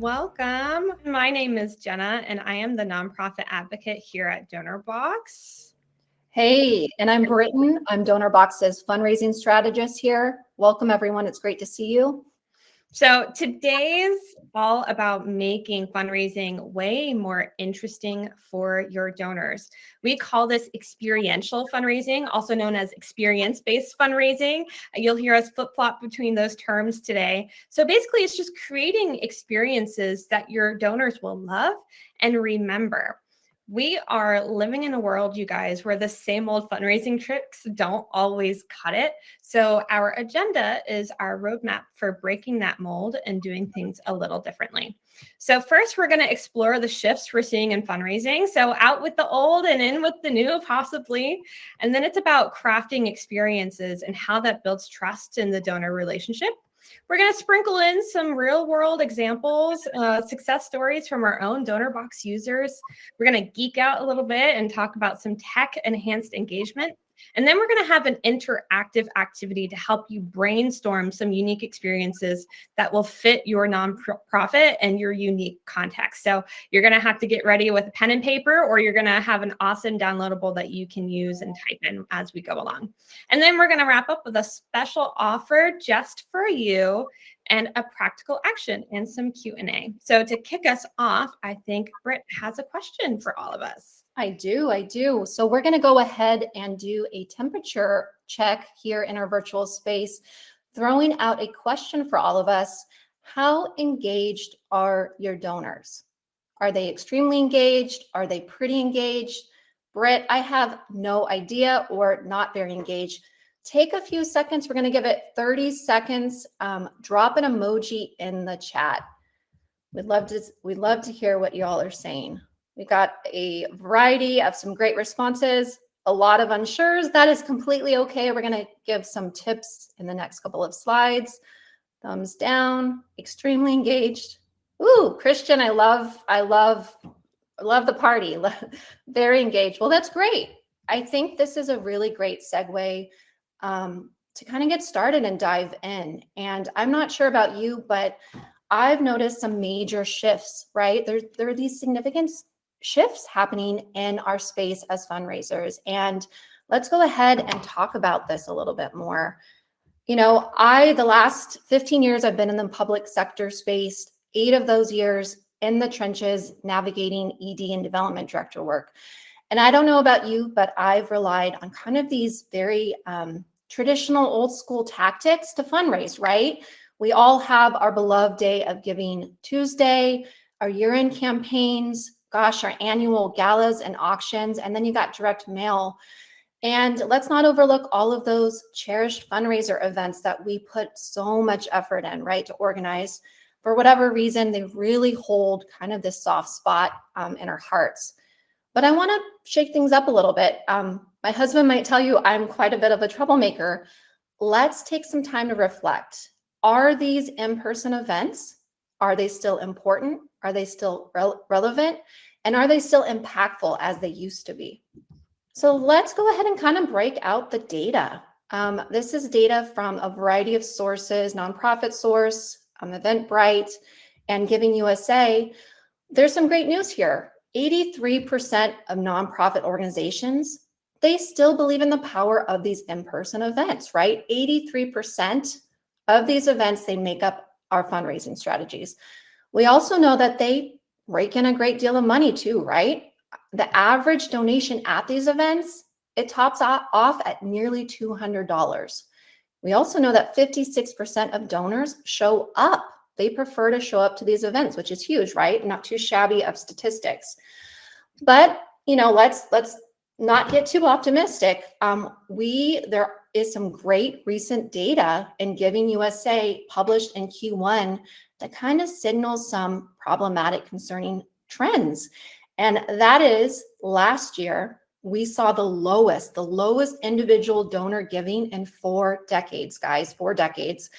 Welcome. My name is Jenna, and I am the nonprofit advocate here at Donorbox. Hey, and I'm Brittan. I'm Donorbox's fundraising strategist here. Welcome, everyone. It's great to see you. So today's all about making fundraising way more interesting for your donors. We call this experiential fundraising, also known as experience-based fundraising. You'll hear us flip-flop between those terms today. So basically, it's just creating experiences that your donors will love and remember. We are living in a world, you guys, where the same old fundraising tricks don't always cut it. So our agenda is our roadmap for breaking that mold and doing things a little differently. So first, we're going to explore the shifts we're seeing in fundraising. So out with the old and in with the new, possibly. And then it's about crafting experiences and how that builds trust in the donor relationship. We're going to sprinkle in some real world examples, success stories from our own Donorbox users. We're going to geek out a little bit and talk about some tech enhanced engagement. And then we're going to have an interactive activity to help you brainstorm some unique experiences that will fit your nonprofit and your unique context. So you're going to have to get ready with a pen and paper, or you're going to have an awesome downloadable that you can use and type in as we go along. And then we're going to wrap up with a special offer just for you and a practical action and some Q&A. So to kick us off, I think Britt has a question for all of us. I do. So we're going to go ahead and do a temperature check here in our virtual space, throwing out a question for all of us. How engaged are your donors? Are they extremely engaged? Are they pretty engaged? Britt, I have no idea, or not very engaged. Take a few seconds. We're going to give it 30 seconds. Drop an emoji in the chat. We'd love to hear what y'all are saying. We got a variety of some great responses, a lot of unsures. That is completely okay. We're going to give some tips in the next couple of slides. Thumbs down, extremely engaged. Ooh, Christian, I love the party. Very engaged. Well, that's great. I think this is a really great segue to kind of get started and dive in. And I'm not sure about you, but I've noticed some major shifts, right? There are these significant shifts happening in our space as fundraisers. And let's go ahead and talk about this a little bit more. You know, the last 15 years, I've been in the public sector space, 8 of those years in the trenches, navigating ED and development director work. And I don't know about you, but I've relied on kind of these very traditional old school tactics to fundraise, right? We all have our beloved Day of Giving Tuesday, our year-end campaigns, gosh, our annual galas and auctions, and then you got direct mail. And let's not overlook all of those cherished fundraiser events that we put so much effort in, right, to organize. For whatever reason, they really hold kind of this soft spot in our hearts. But I want to shake things up a little bit. My husband might tell you I'm quite a bit of a troublemaker. Let's take some time to reflect. Are these in-person events? Are they still important? Are they still relevant? And are they still impactful as they used to be? So let's go ahead and kind of break out the data. This is data from a variety of sources, nonprofit source, Eventbrite, and Giving USA. There's some great news here. 83% of nonprofit organizations, they still believe in the power of these in-person events, right? 83% of these events, they make up our fundraising strategies. We also know that they rake in a great deal of money too, right? The average donation at these events, it tops off at nearly $200. We also know that 56% of donors show up. They prefer to show up to these events, which is huge, right? Not too shabby of statistics. But, you know, let's not get too optimistic. There is some great recent data in Giving USA published in Q1 that kind of signals some problematic, concerning trends. And that is, last year, we saw the lowest individual donor giving in 4 decades, guys, 4 decades.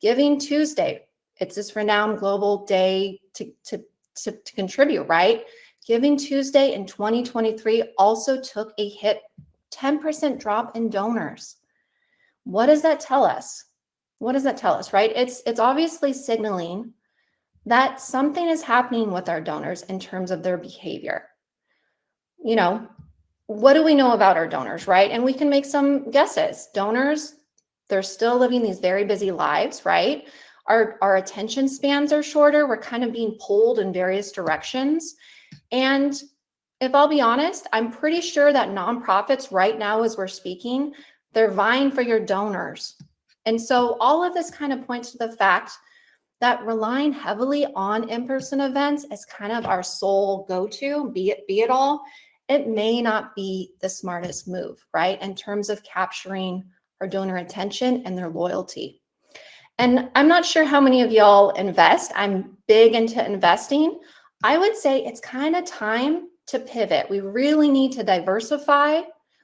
Giving Tuesday, it's this renowned global day to contribute, right? Giving Tuesday in 2023 also took a hit, 10% drop in donors. What does that tell us? What does that tell us, right? It's obviously signaling that something is happening with our donors in terms of their behavior. You know, what do we know about our donors, right? And we can make some guesses. Donors, they're still living these very busy lives, right? Our attention spans are shorter. We're kind of being pulled in various directions. And if I'll be honest, I'm pretty sure that nonprofits right now, as we're speaking, they're vying for your donors. And so all of this kind of points to the fact that relying heavily on in-person events as kind of our sole go-to, be it all, it may not be the smartest move, right? In terms of capturing our donor attention and their loyalty. And I'm not sure how many of y'all invest. I'm big into investing. I would say it's kind of time to pivot. We really need to diversify.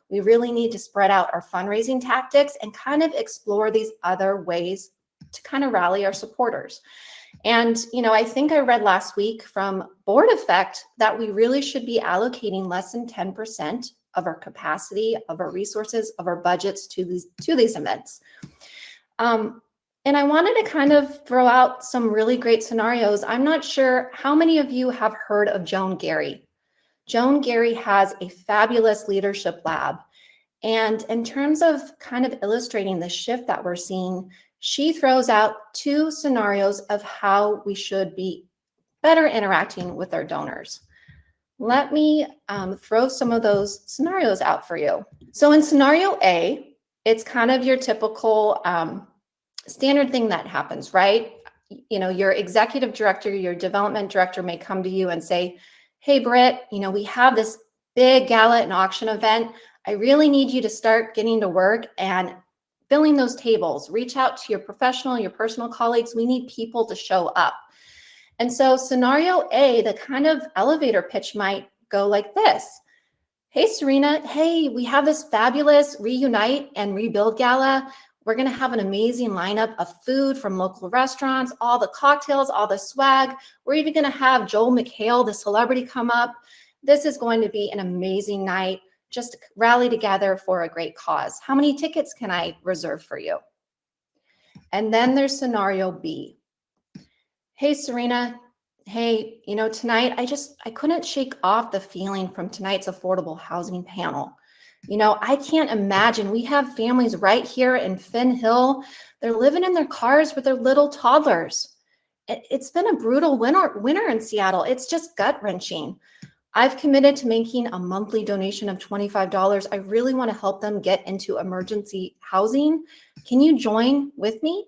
We really need to spread out our fundraising tactics and kind of explore these other ways to kind of rally our supporters. And, I think I read last week from Board Effect that we really should be allocating less than 10% of our capacity, of our resources, of our budgets to these events. And I wanted to kind of throw out some really great scenarios. I'm not sure how many of you have heard of Joan Gary. Joan Gary has a fabulous leadership lab. And in terms of kind of illustrating the shift that we're seeing, she throws out 2 scenarios of how we should be better interacting with our donors. Let me throw some of those scenarios out for you. So in scenario A, it's kind of your typical standard thing that happens, right? Your executive director, your development director may come to you and say, hey, Britt, we have this big gala and auction event. I really need you to start getting to work and filling those tables. Reach out to your professional, your personal colleagues. We need people to show up. And so scenario A, the kind of elevator pitch might go like this. Hey, Serena, hey, we have this fabulous Reunite and Rebuild Gala. We're going to have an amazing lineup of food from local restaurants, all the cocktails, all the swag. We're even going to have Joel McHale, the celebrity, come up. This is going to be an amazing night. Just rally together for a great cause. How many tickets can I reserve for you? And then there's scenario B. Hey, Serena. Hey, tonight I couldn't shake off the feeling from tonight's affordable housing panel. I can't imagine. We have families right here in Finn Hill. They're living in their cars with their little toddlers. It's been a brutal winter in Seattle. It's just gut-wrenching. I've committed to making a monthly donation of $25. I really want to help them get into emergency housing. Can you join with me?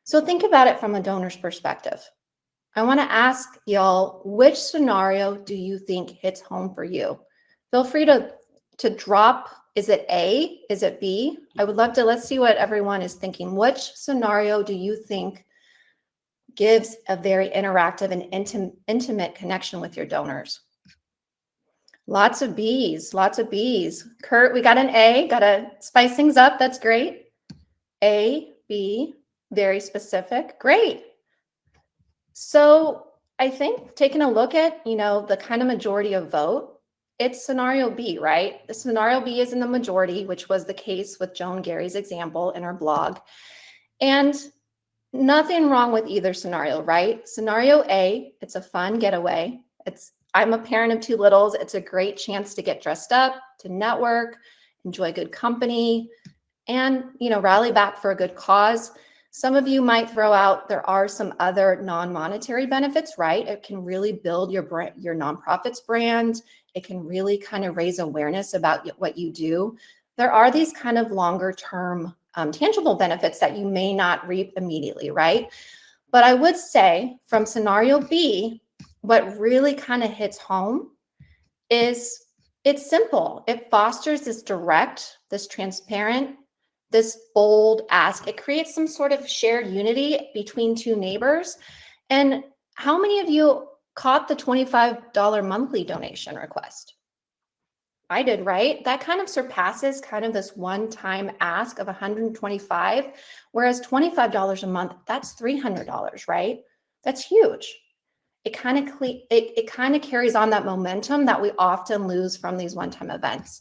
So think about it from a donor's perspective. I want to ask y'all, which scenario do you think hits home for you? Feel free to drop, is it A? Is it B? I would love to, let's see what everyone is thinking. Which scenario do you think gives a very interactive and intimate connection with your donors? Lots of B's, lots of B's. Kurt, we got an A, got to spice things up. That's great. A, B, very specific. Great. So I think taking a look at, the kind of majority of vote, it's scenario B, right? The scenario B is in the majority, which was the case with Joan Gary's example in our blog. And nothing wrong with either scenario, right? Scenario A, it's a fun getaway. I'm a parent of 2 littles. It's a great chance to get dressed up, to network, enjoy good company, and, rally back for a good cause. Some of you might throw out, there are some other non-monetary benefits, right? It can really build your nonprofit's brand. It can really kind of raise awareness about what you do. There are these kind of longer term tangible benefits that you may not reap immediately, right? But I would say from scenario B, what really kind of hits home is it's simple. It fosters this direct, this transparent, this bold ask. It creates some sort of shared unity between 2 neighbors. And how many of you caught the $25 monthly donation request? I did, right? That kind of surpasses kind of this one-time ask of $125, whereas $25 a month, that's $300, right? That's huge. It kind of carries on that momentum that we often lose from these one-time events.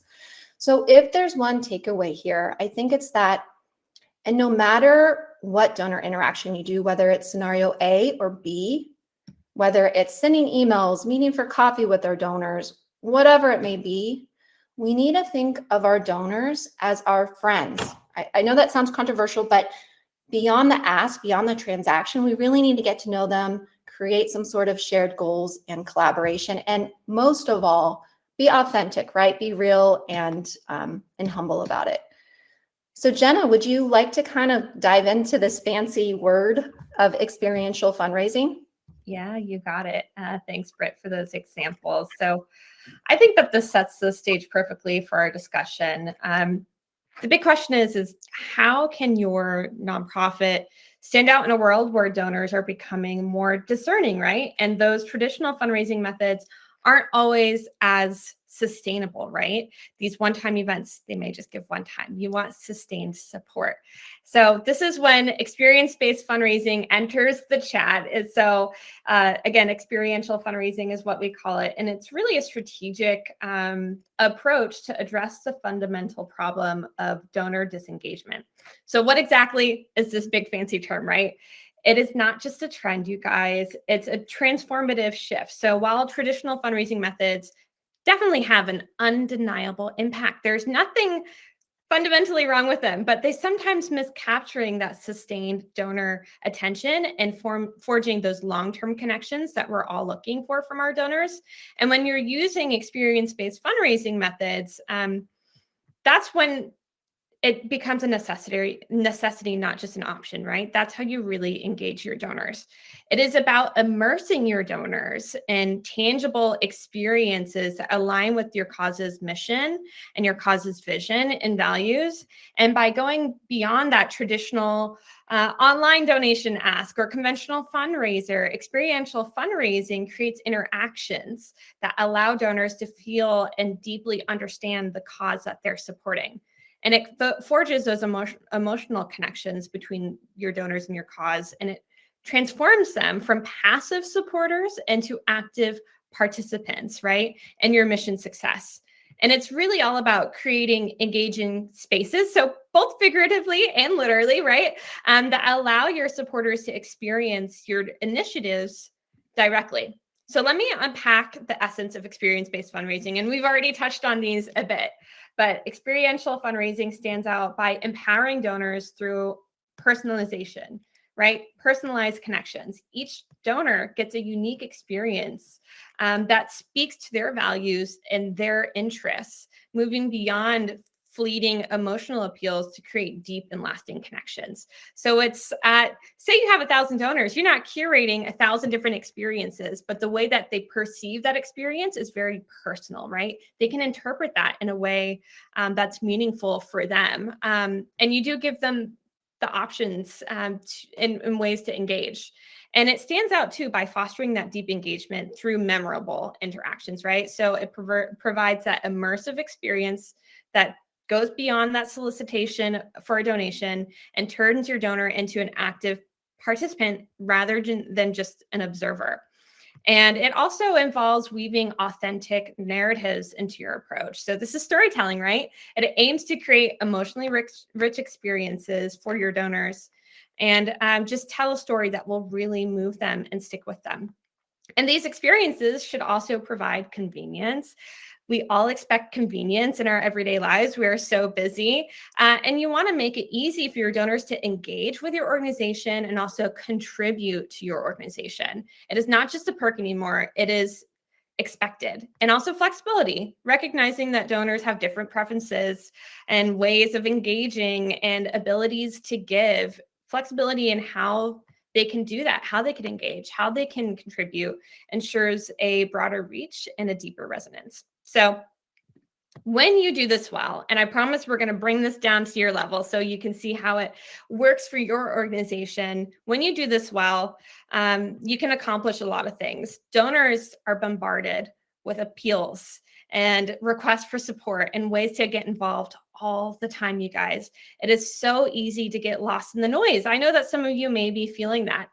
So if there's one takeaway here, I think it's that And no matter what donor interaction you do, whether it's scenario A or B, whether it's sending emails, meeting for coffee with our donors, whatever it may be, we need to think of our donors as our friends. I know that sounds controversial, but beyond the ask, beyond the transaction, we really need to get to know them, create some sort of shared goals and collaboration. And most of all, be authentic, right? Be real and humble about it. So Jenna, would you like to kind of dive into this fancy word of experiential fundraising? Yeah, you got it. Thanks, Britt, for those examples. So I think that this sets the stage perfectly for our discussion. The big question is how can your nonprofit stand out in a world where donors are becoming more discerning, right? And those traditional fundraising methods aren't always as sustainable, right? These one-time events, they may just give one time. You want sustained support. So this is when experience-based fundraising enters the chat. And so again, experiential fundraising is what we call it. And it's really a strategic approach to address the fundamental problem of donor disengagement. So what exactly is this big fancy term, right? It is not just a trend, you guys. It's a transformative shift. So while traditional fundraising methods definitely have an undeniable impact, there's nothing fundamentally wrong with them, but they sometimes miss capturing that sustained donor attention and forging those long-term connections that we're all looking for from our donors. And when you're using experience-based fundraising methods, that's when it becomes a necessity, not just an option, right? That's how you really engage your donors. It is about immersing your donors in tangible experiences that align with your cause's mission and your cause's vision and values. And by going beyond that traditional online donation ask or conventional fundraiser, experiential fundraising creates interactions that allow donors to feel and deeply understand the cause that they're supporting. And it forges those emotional connections between your donors and your cause, and it transforms them from passive supporters into active participants, right? And your mission success. And it's really all about creating engaging spaces, so both figuratively and literally, right? That allow your supporters to experience your initiatives directly. So let me unpack the essence of experience-based fundraising. And we've already touched on these a bit, but experiential fundraising stands out by empowering donors through personalization, right? Personalized connections. Each donor gets a unique experience that speaks to their values and their interests, moving beyond fleeting emotional appeals to create deep and lasting connections. So it's say you have 1,000 donors, you're not curating 1,000 different experiences, but the way that they perceive that experience is very personal, right? They can interpret that in a way that's meaningful for them. And you do give them the options in ways to engage. And it stands out too by fostering that deep engagement through memorable interactions, right? So it provides that immersive experience that goes beyond that solicitation for a donation and turns your donor into an active participant rather than just an observer. And it also involves weaving authentic narratives into your approach. So this is storytelling, right? And it aims to create emotionally rich experiences for your donors and just tell a story that will really move them and stick with them. And these experiences should also provide convenience. We all expect convenience in our everyday lives. We are so busy. And you want to make it easy for your donors to engage with your organization and also contribute to your organization. It is not just a perk anymore. It is expected. And also flexibility, recognizing that donors have different preferences and ways of engaging and abilities to give. Flexibility in how they can do that, how they can engage, how they can contribute, ensures a broader reach and a deeper resonance. So when you do this well, and I promise we're going to bring this down to your level so you can see how it works for your organization. When you do this well, you can accomplish a lot of things. Donors are bombarded with appeals and requests for support and ways to get involved all the time, you guys. It is so easy to get lost in the noise. I know that some of you may be feeling that,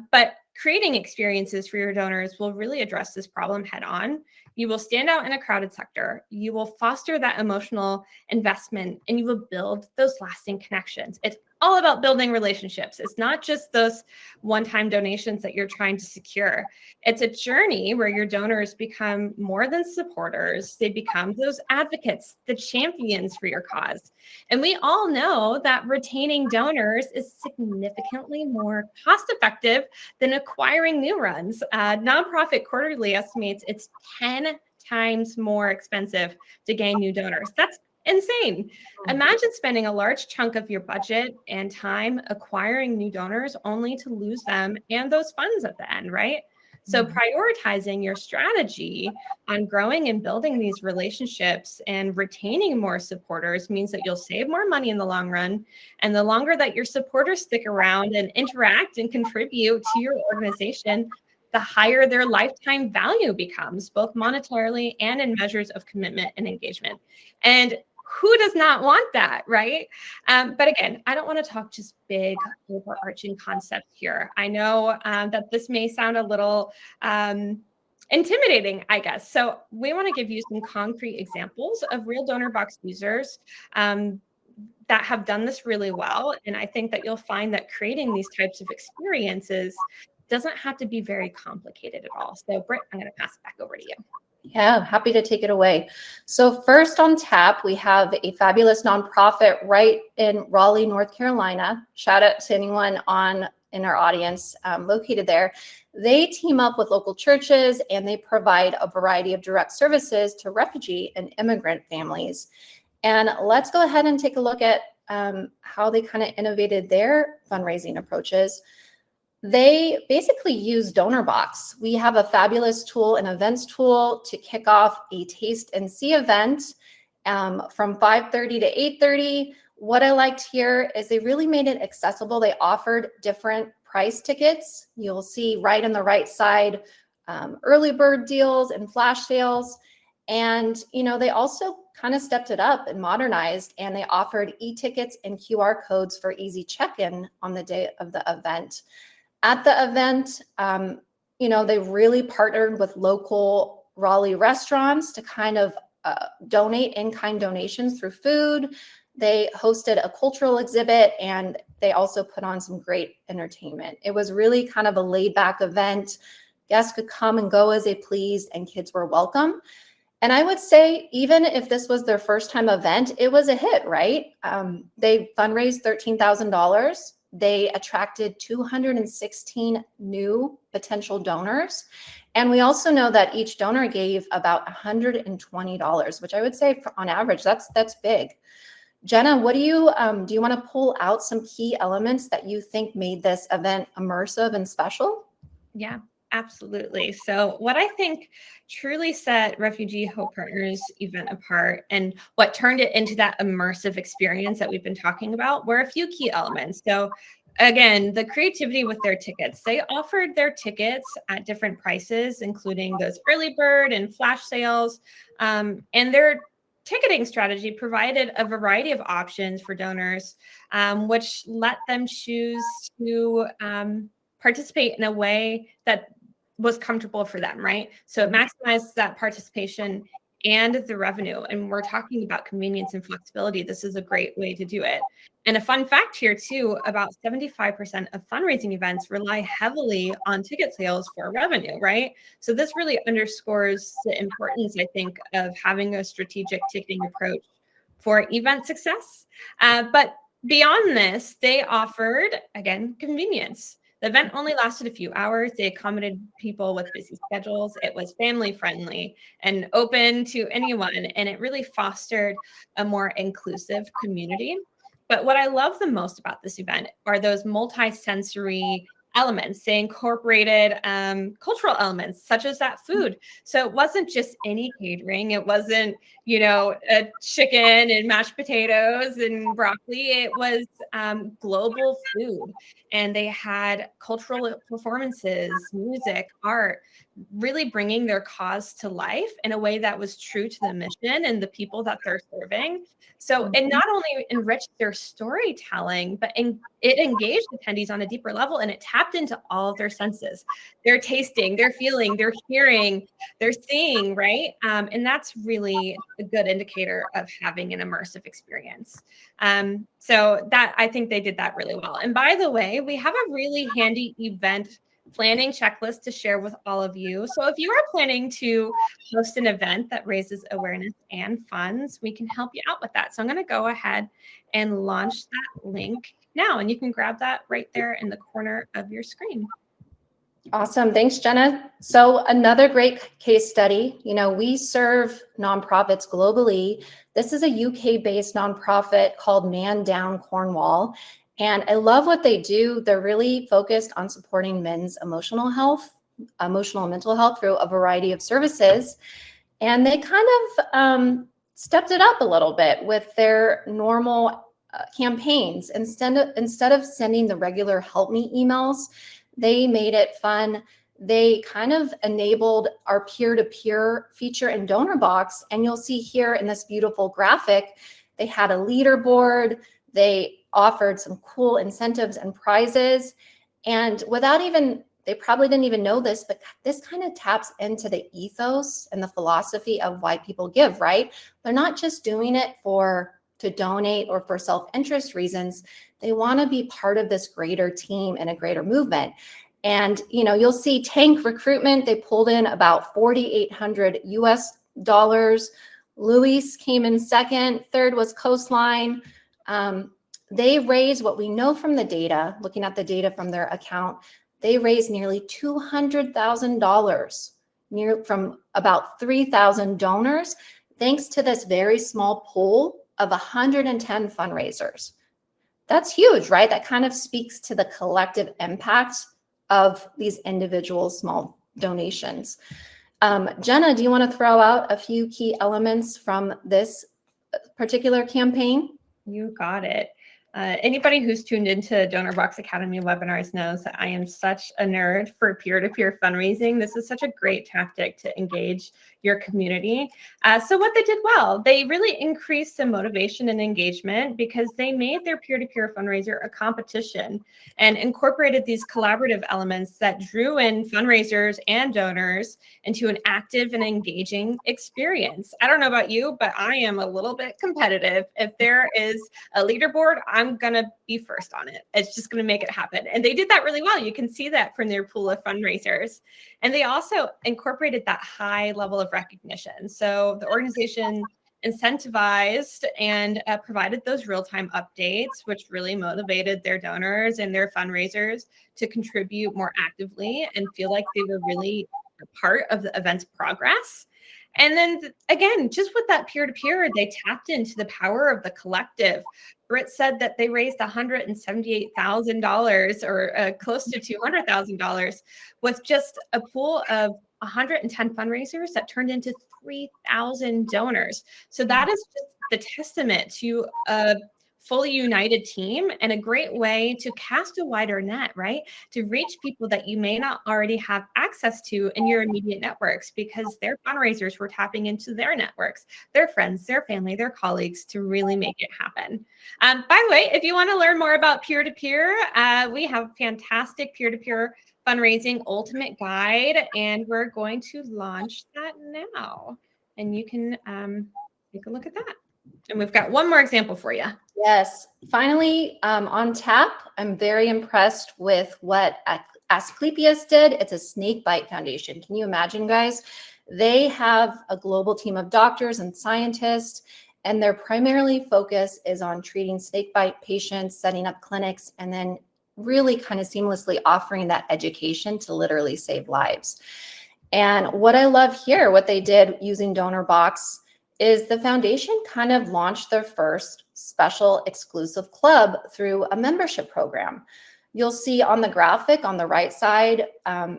but creating experiences for your donors will really address this problem head on. You will stand out in a crowded sector. You will foster that emotional investment and you will build those lasting connections. It's all about building relationships. It's not just those one-time donations that you're trying to secure. It's a journey where your donors become more than supporters. They become those advocates, the champions for your cause. And we all know that retaining donors is significantly more cost-effective than acquiring new ones. Nonprofit Quarterly estimates it's 10 times more expensive to gain new donors. That's insane. Imagine spending a large chunk of your budget and time acquiring new donors only to lose them and those funds at the end, right? So prioritizing your strategy on growing and building these relationships and retaining more supporters means that you'll save more money in the long run. And the longer that your supporters stick around and interact and contribute to your organization, the higher their lifetime value becomes, both monetarily and in measures of commitment and engagement. And who does not want that, right? But again, I don't want to talk just big overarching concepts here. I know that this may sound a little intimidating, I guess. So we want to give you some concrete examples of real Donorbox users that have done this really well. And I think that you'll find that creating these types of experiences doesn't have to be very complicated at all. So Britt, I'm going to pass it back over to you. Yeah, happy to take it away. So first on tap, we have a fabulous nonprofit right in Raleigh, North Carolina. Shout out to anyone in our audience located there. They team up with local churches and they provide a variety of direct services to refugee and immigrant families. And let's go ahead and take a look at how they kind of innovated their fundraising approaches. They basically use Donorbox. We have a fabulous tool, an events tool to kick off a taste and see event from 5:30 to 8:30. What I liked here is they really made it accessible. They offered different price tickets. You'll see right on the right side, early bird deals and flash sales. And, they also kind of stepped it up and modernized, and they offered e-tickets and QR codes for easy check-in on the day of the event. At the event, they really partnered with local Raleigh restaurants to kind of donate in-kind donations through food. They hosted a cultural exhibit and they also put on some great entertainment. It was really kind of a laid-back event. Guests could come and go as they pleased and kids were welcome. And I would say, even if this was their first time event, it was a hit, right? They fundraised $13,000. They attracted 216 new potential donors. And we also know that each donor gave about $120, which I would say on average, that's big. Jenna, what do you want to pull out some key elements that you think made this event immersive and special? Yeah, absolutely. So what I think truly set Refugee Hope Partners event apart and what turned it into that immersive experience that we've been talking about were a few key elements. So again, the creativity with their tickets. They offered their tickets at different prices, including those early bird and flash sales. And their ticketing strategy provided a variety of options for donors, which let them choose to participate in a way that was comfortable for them, right? So it maximized that participation and the revenue. And we're talking about convenience and flexibility. This is a great way to do it. And a fun fact here too, about 75% of fundraising events rely heavily on ticket sales for revenue, right? So this really underscores the importance, I think, of having a strategic ticketing approach for event success. But beyond this, they offered, again, convenience. The event only lasted a few hours. They accommodated people with busy schedules. It was family friendly and open to anyone. And it really fostered a more inclusive community. But what I love the most about this event are those multi-sensory elements. They incorporated cultural elements such as that food. So it wasn't just any catering. It wasn't, a chicken and mashed potatoes and broccoli. It was global food. And they had cultural performances, music, art, really bringing their cause to life in a way that was true to the mission and the people that they're serving. So it not only enriched their storytelling, but it engaged attendees on a deeper level, and it tapped into all of their senses. They're tasting, they're feeling, they're hearing, they're seeing, right? And that's really a good indicator of having an immersive experience. So that, I think they did that really well. And by the way, we have a really handy event planning checklist to share with all of you. So if you are planning to host an event that raises awareness and funds, we can help you out with that. So I'm going to go ahead and launch that link now, and you can grab that right there in the corner of your screen. Awesome. Thanks, Jenna. So another great case study. We serve nonprofits globally. This is a UK-based nonprofit called Man Down Cornwall. And I love what they do. They're really focused on supporting men's emotional and mental health through a variety of services. And they kind of stepped it up a little bit with their normal campaigns. Instead of sending the regular help me emails, they made it fun. They kind of enabled our peer-to-peer feature in Donorbox. And you'll see here in this beautiful graphic, they had a leaderboard. They offered some cool incentives and prizes. And they probably didn't even know this, but this kind of taps into the ethos and the philosophy of why people give, right? They're not just doing it to donate or for self-interest reasons. They want to be part of this greater team and a greater movement. And, you'll see tank recruitment. They pulled in about $4,800 US. Luis came in second. Third was Coastline. They raised, what we know from the data, looking at the data from their account, they raised nearly $200,000 from about 3,000 donors, thanks to this very small pool of 110 fundraisers. That's huge, right? That kind of speaks to the collective impact of these individual small donations. Jenna, do you want to throw out a few key elements from this particular campaign? You got it. Anybody who's tuned into Donorbox Academy webinars knows that I am such a nerd for peer-to-peer fundraising. This is such a great tactic to engage your community. So what they did well, they really increased the motivation and engagement because they made their peer-to-peer fundraiser a competition and incorporated these collaborative elements that drew in fundraisers and donors into an active and engaging experience. I don't know about you, but I am a little bit competitive. If there is a leaderboard, I'm going to be first on it. It's just going to make it happen. And they did that really well. You can see that from their pool of fundraisers. And they also incorporated that high level of recognition. So the organization incentivized and provided those real-time updates, which really motivated their donors and their fundraisers to contribute more actively and feel like they were really a part of the event's progress. And then again, just with that peer-to-peer, they tapped into the power of the collective. Britt said that they raised $178,000 or close to $200,000 with just a pool of 110 fundraisers that turned into 3,000 donors. So that is just the testament to a fully united team and a great way to cast a wider net, right? To reach people that you may not already have access to in your immediate networks because their fundraisers were tapping into their networks, their friends, their family, their colleagues to really make it happen. By the way, if you want to learn more about peer-to-peer, we have fantastic peer-to-peer fundraising ultimate guide, and we're going to launch that now. And you can take a look at that. And we've got one more example for you. Yes. Finally, on tap, I'm very impressed with what Asclepius did. It's a snake bite foundation. Can you imagine, guys? They have a global team of doctors and scientists, and their primarily focus is on treating snake bite patients, setting up clinics, and then really kind of seamlessly offering that education to literally save lives. And what I love here, what they did using Donorbox, is the foundation kind of launched their first special exclusive club through a membership program. You'll see on the graphic on the right side,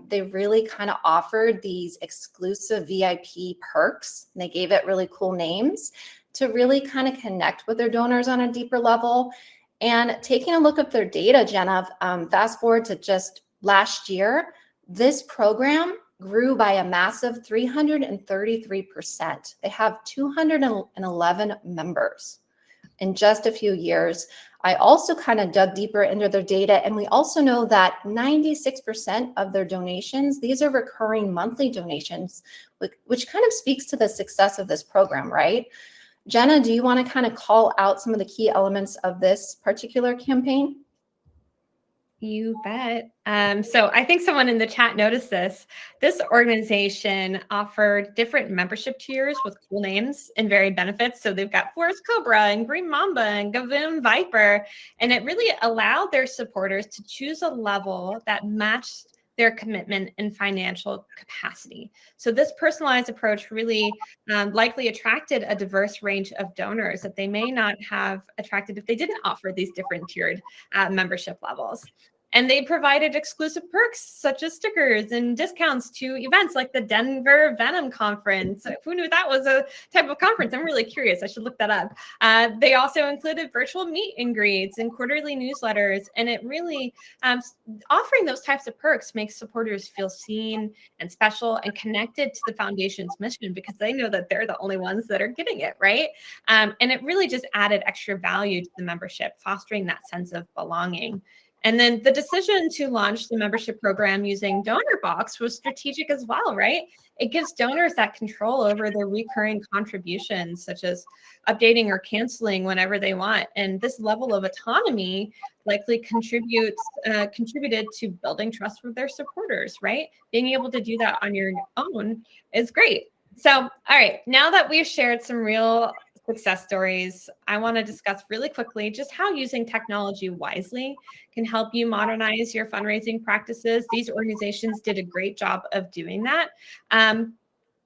they really kind of offered these exclusive VIP perks. And they gave it really cool names to really kind of connect with their donors on a deeper level. And taking a look at their data, Jenna, fast forward to just last year, this program grew by a massive 333%. They have 211 members in just a few years. I also kind of dug deeper into their data, and we also know that 96% of their donations, these are recurring monthly donations, which kind of speaks to the success of this program, right? Jenna, do you want to kind of call out some of the key elements of this particular campaign? You bet. So I think someone in the chat noticed this. This organization offered different membership tiers with cool names and varied benefits. So they've got Forest Cobra and Green Mamba and Gavoon Viper. And it really allowed their supporters to choose a level that matched their commitment and financial capacity. So this personalized approach really likely attracted a diverse range of donors that they may not have attracted if they didn't offer these different tiered membership levels. And they provided exclusive perks such as stickers and discounts to events like the Denver Venom Conference. Who knew that was a type of conference? I'm really curious. I should look that up. They also included virtual meet and greets and quarterly newsletters. And it really, offering those types of perks makes supporters feel seen and special and connected to the foundation's mission because they know that they're the only ones that are getting it, right? And it really just added extra value to the membership, fostering that sense of belonging. And then the decision to launch the membership program using Donorbox was strategic as well, right? It gives donors that control over their recurring contributions, such as updating or canceling whenever they want. And this level of autonomy likely contributed to building trust with their supporters, right? Being able to do that on your own is great. So, all right, now that we've shared some real success stories, I want to discuss really quickly just how using technology wisely can help you modernize your fundraising practices. These organizations did a great job of doing that.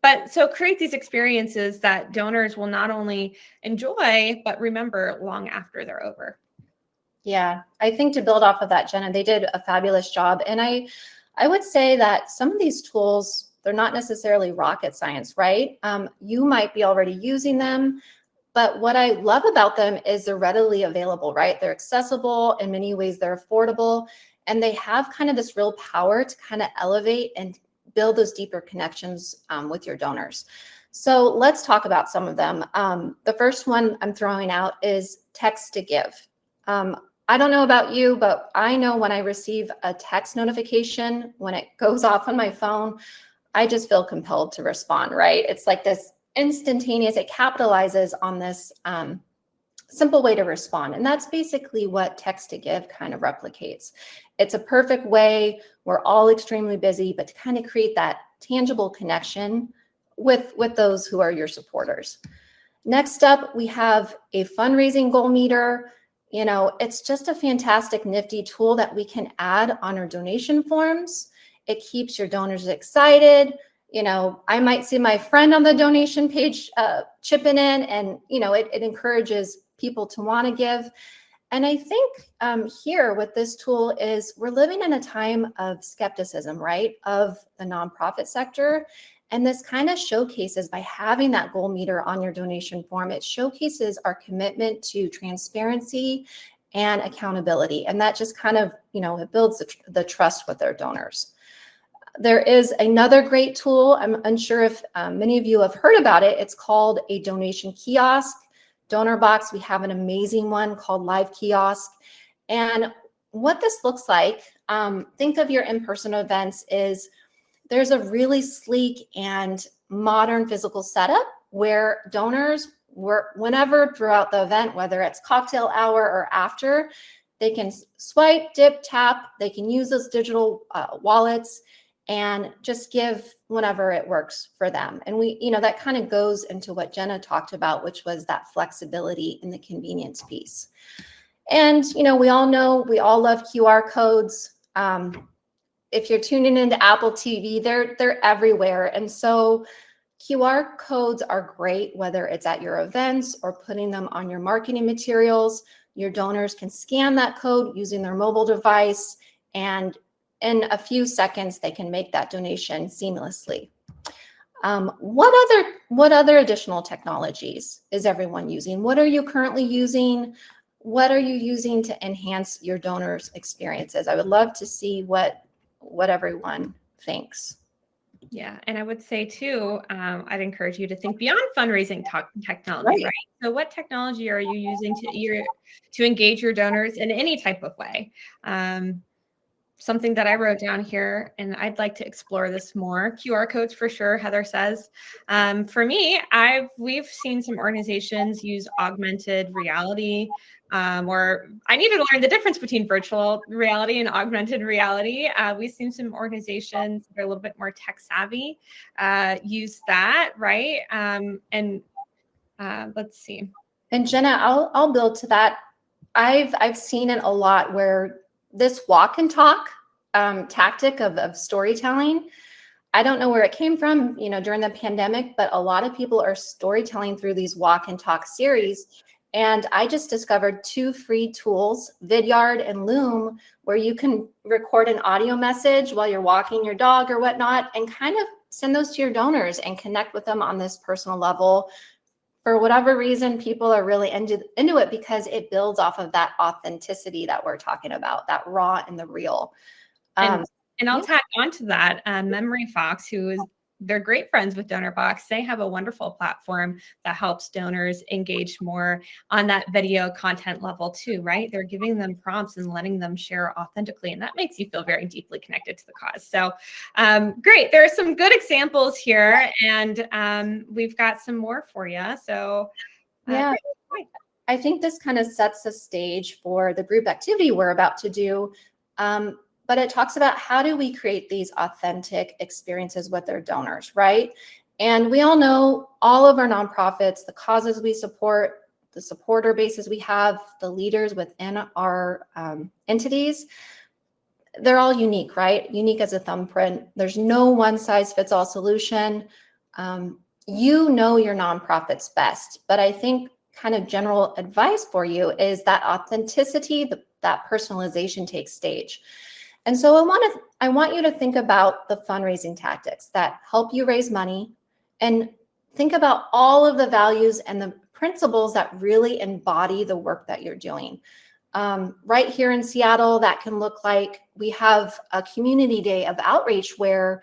But so create these experiences that donors will not only enjoy, but remember long after they're over. Yeah, I think to build off of that, Jenna, they did a fabulous job. And I would say that some of these tools, they're not necessarily rocket science, right? You might be already using them. But what I love about them is they're readily available, right? They're accessible. In many ways, they're affordable. And they have kind of this real power to kind of elevate and build those deeper connections with your donors. So let's talk about some of them. The first one I'm throwing out is text to give. I don't know about you, but I know when I receive a text notification, when it goes off on my phone, I just feel compelled to respond, right? It's like this instantaneous, it capitalizes on this simple way to respond. And that's basically what text to give kind of replicates. It's a perfect way, we're all extremely busy, but to kind of create that tangible connection with those who are your supporters. Next up, we have a fundraising goal meter. You know, it's just a fantastic, nifty tool that we can add on our donation forms. It keeps your donors excited. You know, I might see my friend on the donation page chipping in, and, you know, it encourages people to want to give. And I think here with this tool is we're living in a time of skepticism, right, of the nonprofit sector. And this kind of showcases, by having that goal meter on your donation form, it showcases our commitment to transparency and accountability. And that just kind of, you know, it builds the trust with our donors. There is another great tool. I'm unsure if many of you have heard about it. It's called a donation kiosk. Donorbox, we have an amazing one called Live Kiosk. And what this looks like, think of your in-person events, is there's a really sleek and modern physical setup where donors, whenever throughout the event, whether it's cocktail hour or after, they can swipe, dip, tap, they can use those digital wallets and just give whenever it works for them. And we, you know, that kind of goes into what Jenna talked about, which was that flexibility in the convenience piece. And, you know, we all love QR codes. If you're tuning into Apple TV, they're everywhere. And so QR codes are great, whether it's at your events or putting them on your marketing materials. Your donors can scan that code using their mobile device, and in a few seconds, they can make that donation seamlessly. What other additional technologies is everyone using? What are you currently using? What are you using to enhance your donors' experiences? I would love to see what everyone thinks. Yeah, and I would say too, I'd encourage you to think beyond fundraising technology, Right. right? So, what technology are you using to engage your donors in any type of way? Um, Something that I wrote down here, and I'd like to explore this more. QR codes for sure, Heather says. For me, we've seen some organizations use augmented reality, or I need to learn the difference between virtual reality and augmented reality. We've seen some organizations that are a little bit more tech savvy use that, right? And let's see. And Jenna, I'll build to that. I've seen it a lot where this walk and talk tactic of storytelling. I don't know where it came from, during the pandemic, but a lot of people are storytelling through these walk and talk series. And I just discovered 2 free tools, Vidyard and Loom, where you can record an audio message while you're walking your dog or whatnot, and kind of send those to your donors and connect with them on this personal level. For whatever reason, people are really into it because it builds off of that authenticity that we're talking about, that raw and the real. And and I'll Yeah. tack on to that. Memory Fox, they're great friends with Donorbox. They have a wonderful platform that helps donors engage more on that video content level too, right? They're giving them prompts and letting them share authentically, and that makes you feel very deeply connected to the cause. So, great. There are some good examples here, and we've got some more for you. So, Yeah, great. I think this kind of sets the stage for the group activity we're about to do. But it talks about how do we create these authentic experiences with their donors, right? And we all know all of our nonprofits, the causes we support, the supporter bases we have, the leaders within our entities, they're all unique, right? Unique as a thumbprint. There's no one size fits all solution. You know your nonprofit's best, but I think kind of general advice for you is that authenticity, that personalization takes stage. And so I want you to think about the fundraising tactics that help you raise money, and think about all of the values and the principles that really embody the work that you're doing. Right here in Seattle, that can look like we have a community day of outreach where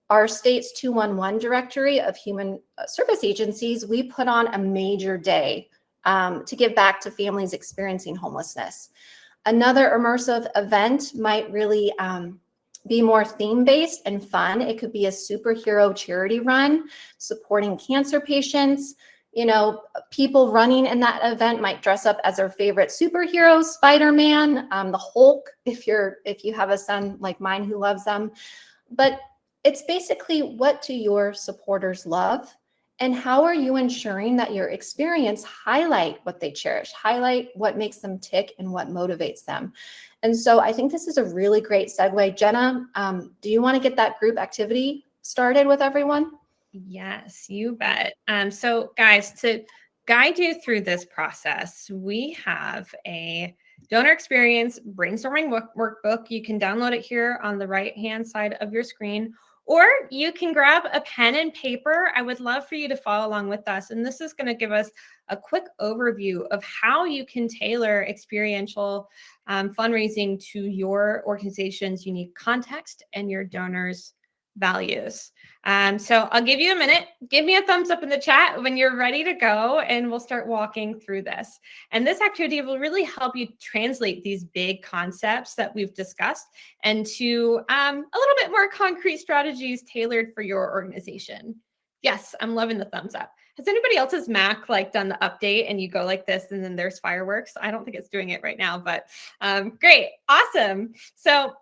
our state's 211 directory of human service agencies, we put on a major day to give back to families experiencing homelessness. Another immersive event might really be more theme-based and fun. It could be a superhero charity run supporting cancer patients. People running in that event might dress up as their favorite superhero, Spider-Man, the Hulk, if you have a son like mine who loves them. But it's basically, what do your supporters love? And how are you ensuring that your experience highlight what they cherish, highlight what makes them tick and what motivates them? And so I think this is a really great segue. Jenna, do you want to get that group activity started with everyone? Yes, you bet. So guys, to guide you through this process, we have a donor experience brainstorming workbook. You can download it here on the right-hand side of your screen, or you can grab a pen and paper. I would love for you to follow along with us. And this is going to give us a quick overview of how you can tailor experiential fundraising to your organization's unique context and your donors' values. So I'll give you a minute. Give me a thumbs up in the chat when you're ready to go, and we'll start walking through this. And this activity will really help you translate these big concepts that we've discussed into a little bit more concrete strategies tailored for your organization. Yes, I'm loving the thumbs up. Has anybody else's Mac done the update and you go like this and then there's fireworks? I don't think it's doing it right now, but great. Awesome. So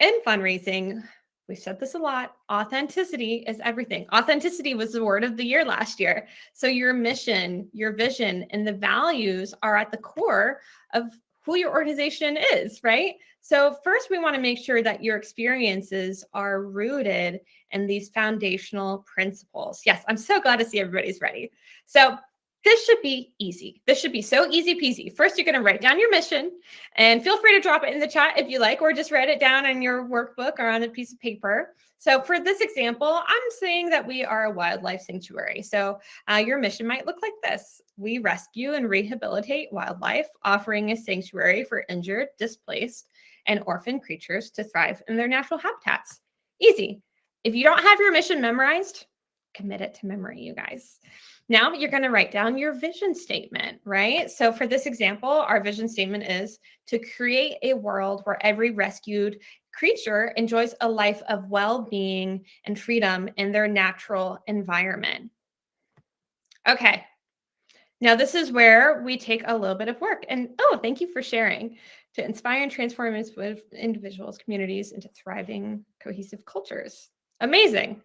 in fundraising, we've said this a lot. Authenticity is everything. Authenticity was the word of the year last year. So your mission, your vision, and the values are at the core of who your organization is, right? So first, we want to make sure that your experiences are rooted in these foundational principles. Yes, I'm so glad to see everybody's ready. So this should be easy. This should be so easy peasy. First, you're going to write down your mission, and feel free to drop it in the chat if you like, or just write it down in your workbook or on a piece of paper. So for this example, I'm saying that we are a wildlife sanctuary. So your mission might look like this. We rescue and rehabilitate wildlife, offering a sanctuary for injured, displaced, and orphaned creatures to thrive in their natural habitats. Easy. If you don't have your mission memorized, commit it to memory, you guys. Now you're going to write down your vision statement, right? So for this example, our vision statement is to create a world where every rescued creature enjoys a life of well-being and freedom in their natural environment. Okay. Now this is where we take a little bit of work. And thank you for sharing. To inspire and transform individuals, communities into thriving, cohesive cultures. Amazing.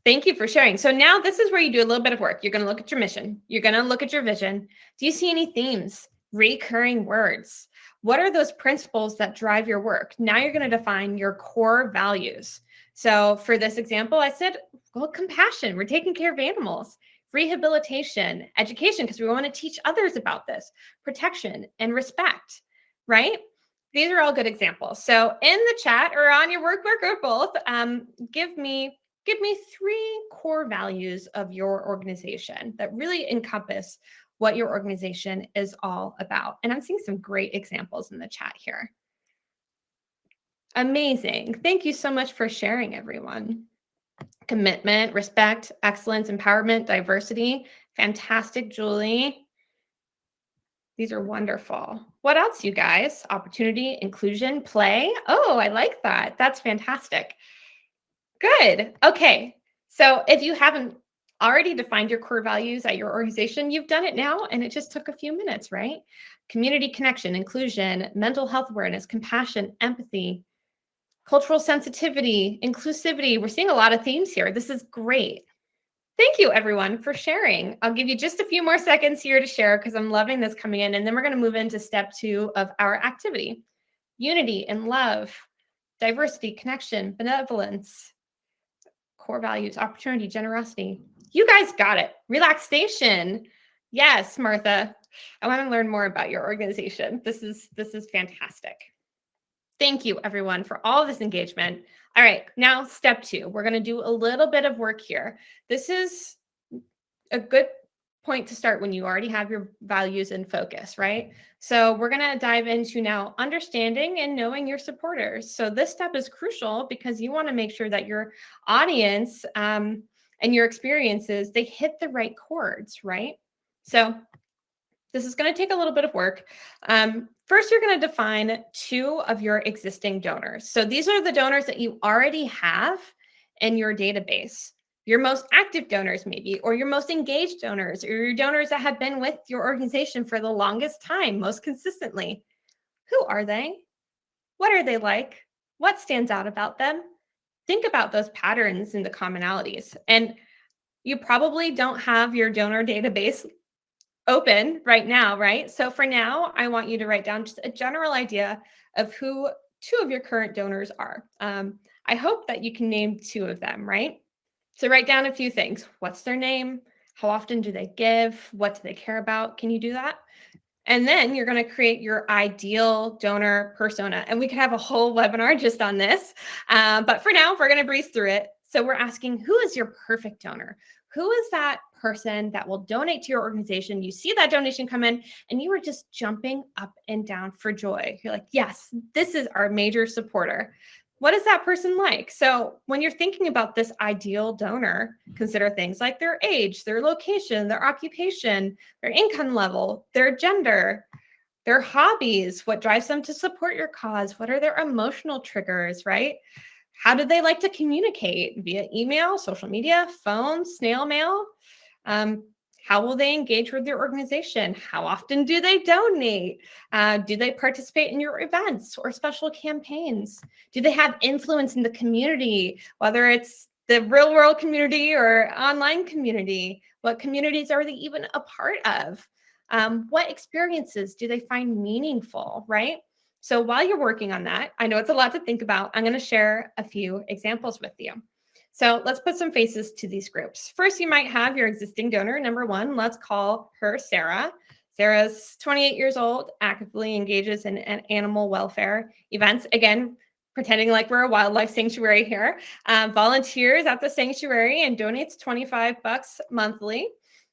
Thank you for sharing. So now this is where you do a little bit of work. You're going to look at your mission. You're going to look at your vision. Do you see any themes, recurring words? What are those principles that drive your work? Now you're going to define your core values. So for this example, I said, well, compassion. We're taking care of animals. Rehabilitation, education, because we want to teach others about this. Protection and respect, right? These are all good examples. So in the chat or on your workbook or both, give me 3 core values of your organization that really encompass what your organization is all about. And I'm seeing some great examples in the chat here. Amazing. Thank you so much for sharing, everyone. Commitment, respect, excellence, empowerment, diversity. Fantastic, Julie. These are wonderful. What else, you guys? Opportunity, inclusion, play. Oh, I like that. That's fantastic. Good. Okay. So if you haven't already defined your core values at your organization, you've done it now, and it just took a few minutes, right? Community connection, inclusion, mental health awareness, compassion, empathy, cultural sensitivity, inclusivity. We're seeing a lot of themes here. This is great. Thank you, everyone, for sharing. I'll give you just a few more seconds here to share because I'm loving this coming in. And then we're going to move into step 2 of our activity. Unity and love, diversity, connection, benevolence, core values, opportunity, generosity. You guys got it. Relaxation. Yes, Martha. I want to learn more about your organization. This is fantastic. Thank you, everyone, for all this engagement. All right, now step 2. We're going to do a little bit of work here. This is a good point to start when you already have your values in focus, right? So we're going to dive into now understanding and knowing your supporters. So this step is crucial because you want to make sure that your audience and your experiences, they hit the right chords, right? So this is going to take a little bit of work. First, you're going to define 2 of your existing donors. So these are the donors that you already have in your database. Your most active donors, maybe, or your most engaged donors, or your donors that have been with your organization for the longest time, most consistently. Who are they? What are they like? What stands out about them? Think about those patterns and the commonalities. And you probably don't have your donor database open right now, right? So for now, I want you to write down just a general idea of who 2 of your current donors are. I hope that you can name 2 of them, right? So write down a few things. What's their name? How often do they give? What do they care about? Can you do that? And then you're going to create your ideal donor persona. And we could have a whole webinar just on this. But for now, we're going to breeze through it. So we're asking, who is your perfect donor? Who is that person that will donate to your organization? You see that donation come in and you are just jumping up and down for joy. You're like, yes, this is our major supporter. What is that person like? So when you're thinking about this ideal donor, consider things like their age, their location, their occupation, their income level, their gender, their hobbies, what drives them to support your cause, what are their emotional triggers, right? How do they like to communicate? Via email, social media, phone, snail mail? How will they engage with your organization? How often do they donate? Do they participate in your events or special campaigns? Do they have influence in the community, whether it's the real world community or online community? What communities are they even a part of? What experiences do they find meaningful, right? So while you're working on that, I know it's a lot to think about. I'm going to share a few examples with you. So let's put some faces to these groups. First, you might have your existing donor. Number 1, let's call her Sarah. Sarah's 28 years old, actively engages in animal welfare events. Again, pretending like we're a wildlife sanctuary here. Volunteers at the sanctuary and donates $25 monthly.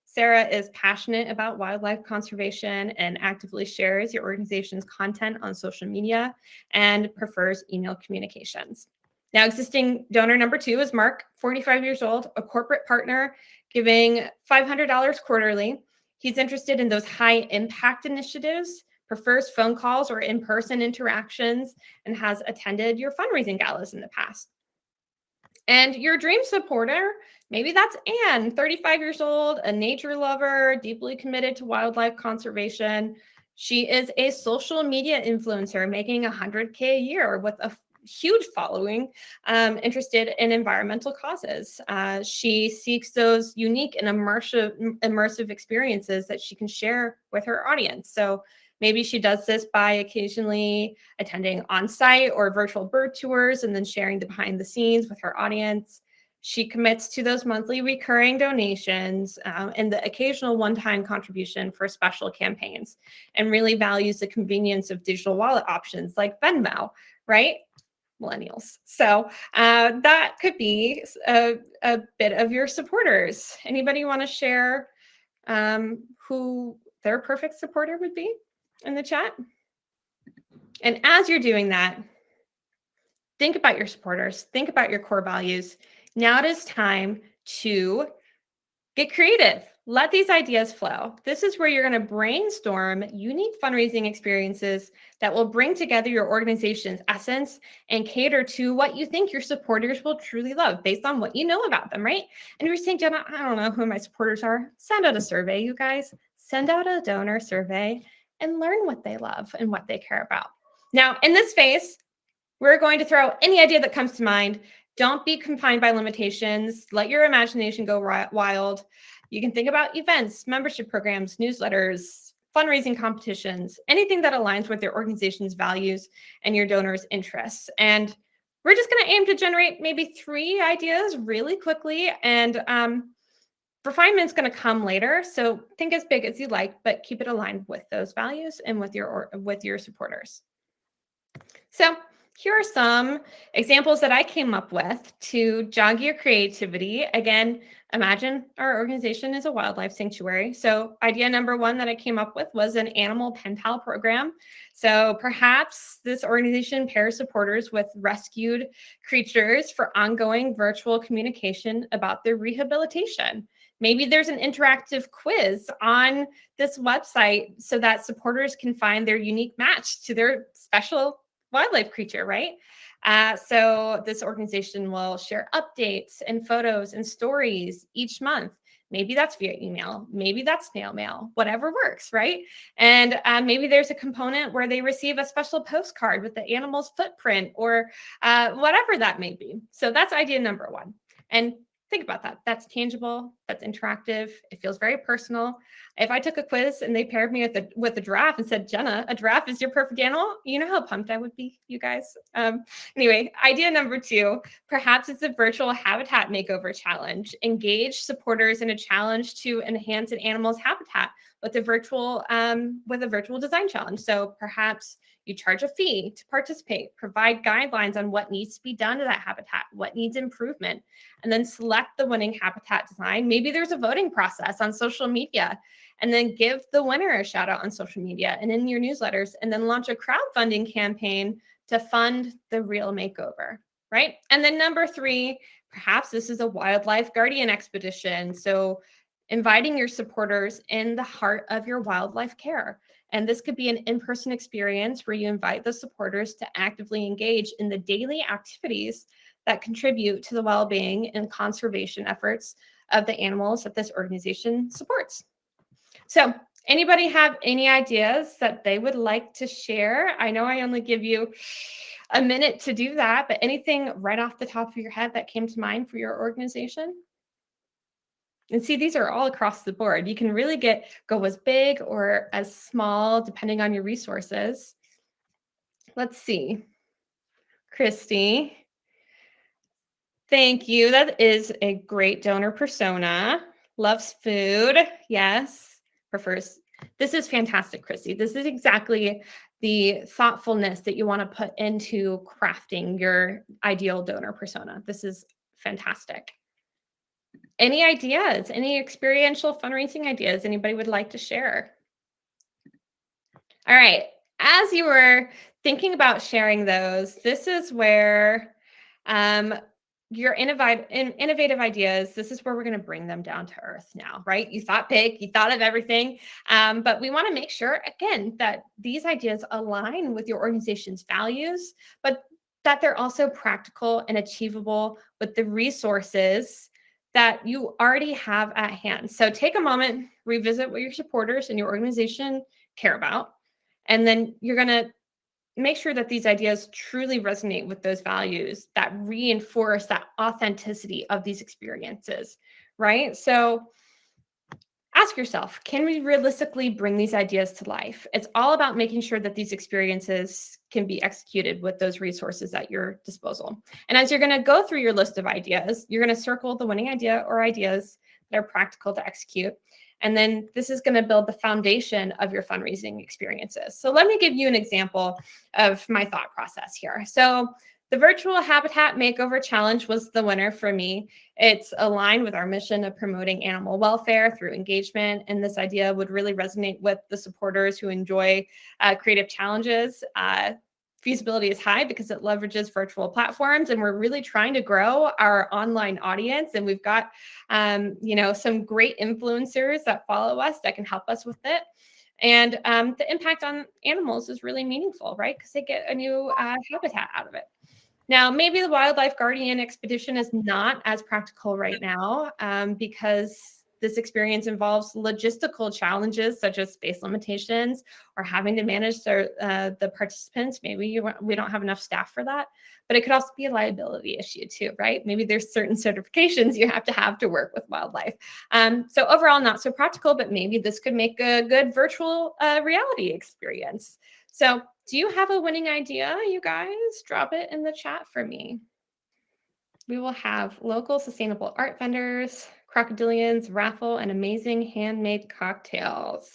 Sarah is passionate about wildlife conservation and actively shares your organization's content on social media and prefers email communications. Now, existing donor number 2 is Mark, 45 years old, a corporate partner, giving $500 quarterly. He's interested in those high impact initiatives, prefers phone calls or in-person interactions, and has attended your fundraising galas in the past. And your dream supporter, maybe that's Anne, 35 years old, a nature lover, deeply committed to wildlife conservation. She is a social media influencer making $100K a year with a huge following, interested in environmental causes. She seeks those unique and immersive experiences that she can share with her audience. So maybe she does this by occasionally attending on-site or virtual bird tours and then sharing the behind the scenes with her audience. She commits to those monthly recurring donations and the occasional one-time contribution for special campaigns, and really values the convenience of digital wallet options like Venmo, right? Millennials. So that could be a bit of your supporters. Anybody want to share who their perfect supporter would be in the chat? And as you're doing that, think about your supporters, think about your core values. Now it is time to get creative. Let these ideas flow. This is where you're going to brainstorm unique fundraising experiences that will bring together your organization's essence and cater to what you think your supporters will truly love based on what you know about them, right? And you're saying, Jenna, I don't know who my supporters are. Send out a survey, you guys. Send out a donor survey and learn what they love and what they care about. Now, in this phase, we're going to throw any idea that comes to mind. Don't be confined by limitations. Let your imagination go wild. You can think about events, membership programs, newsletters, fundraising competitions, anything that aligns with your organization's values and your donors' interests. And we're just going to aim to generate maybe 3 ideas really quickly. And refinement's going to come later. So think as big as you like, but keep it aligned with those values and with your supporters. So here are some examples that I came up with to jog your creativity. Again, imagine our organization is a wildlife sanctuary. So idea number 1 that I came up with was an animal pen pal program. So perhaps this organization pairs supporters with rescued creatures for ongoing virtual communication about their rehabilitation. Maybe there's an interactive quiz on this website so that supporters can find their unique match to their special wildlife creature, right? So this organization will share updates and photos and stories each month. Maybe that's via email, maybe that's snail mail, whatever works, right? And maybe there's a component where they receive a special postcard with the animal's footprint or whatever that may be. So that's idea number 1. And think about that. That's tangible. That's interactive. It feels very personal. If I took a quiz and they paired me with a giraffe and said, Jenna, a giraffe is your perfect animal, you know how pumped I would be, you guys. Anyway, idea number 2, perhaps it's a virtual habitat makeover challenge. Engage supporters in a challenge to enhance an animal's habitat with a virtual design challenge. So perhaps you charge a fee to participate, provide guidelines on what needs to be done to that habitat, what needs improvement, and then select the winning habitat design. Maybe there's a voting process on social media, and then give the winner a shout out on social media and in your newsletters, and then launch a crowdfunding campaign to fund the real makeover, right? And then number 3, perhaps this is a wildlife guardian expedition. So inviting your supporters in the heart of your wildlife care. And this could be an in-person experience where you invite the supporters to actively engage in the daily activities that contribute to the well-being and conservation efforts of the animals that this organization supports. So anybody have any ideas that they would like to share? I know I only give you a minute to do that, but anything right off the top of your head that came to mind for your organization? And see, these are all across the board. You can really go as big or as small, depending on your resources. Let's see. Christy, thank you. That is a great donor persona. Loves food. Yes. Prefers. This is fantastic, Christy. This is exactly the thoughtfulness that you want to put into crafting your ideal donor persona. This is fantastic. Any ideas, any experiential fundraising ideas anybody would like to share? All right. As you were thinking about sharing those, this is where Your innovative ideas, this is where we're going to bring them down to earth now, right? You thought big, you thought of everything, but we want to make sure, again, that these ideas align with your organization's values, but that they're also practical and achievable with the resources that you already have at hand. So take a moment, revisit what your supporters and your organization care about, and then you're going to make sure that these ideas truly resonate with those values that reinforce that authenticity of these experiences, right? So ask yourself, can we realistically bring these ideas to life? It's all about making sure that these experiences can be executed with those resources at your disposal. And as you're going to go through your list of ideas, you're going to circle the winning idea or ideas that are practical to execute. And then this is going to build the foundation of your fundraising experiences. So let me give you an example of my thought process here. So the virtual habitat makeover challenge was the winner for me. It's aligned with our mission of promoting animal welfare through engagement. And this idea would really resonate with the supporters who enjoy creative challenges. Feasibility is high because it leverages virtual platforms, and we're really trying to grow our online audience. And we've got, some great influencers that follow us that can help us with it. And the impact on animals is really meaningful, right? Because they get a new habitat out of it. Now, maybe the Wildlife Guardian expedition is not as practical right now because this experience involves logistical challenges such as space limitations or having to manage the participants. Maybe we don't have enough staff for that, but it could also be a liability issue too, right? Maybe there's certain certifications you have to work with wildlife. So overall, not so practical, but maybe this could make a good virtual reality experience. So do you have a winning idea, you guys? Drop it in the chat for me. We will have local sustainable art vendors, crocodilians, raffle, and amazing handmade cocktails.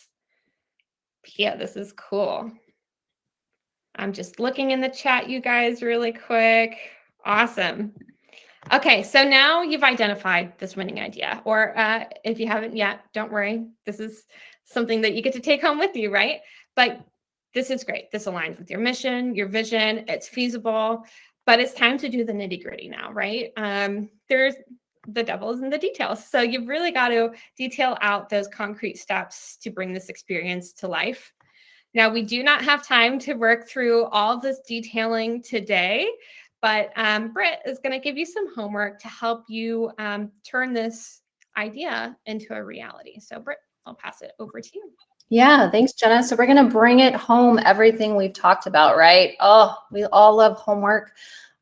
Yeah, this is cool. I'm just looking in the chat, you guys, really quick. Awesome. Okay, so now you've identified this winning idea, or if you haven't yet, don't worry. This is something that you get to take home with you, right? But this is great. This aligns with your mission, your vision. It's feasible, but it's time to do the nitty gritty now, right? There's the devil's in the details. So you've really got to detail out those concrete steps to bring this experience to life. Now, we do not have time to work through all this detailing today, but Britt is going to give you some homework to help you turn this idea into a reality. So Britt, I'll pass it over to you. Yeah, thanks, Jenna. So we're going to bring it home, everything we've talked about, right? Oh, we all love homework.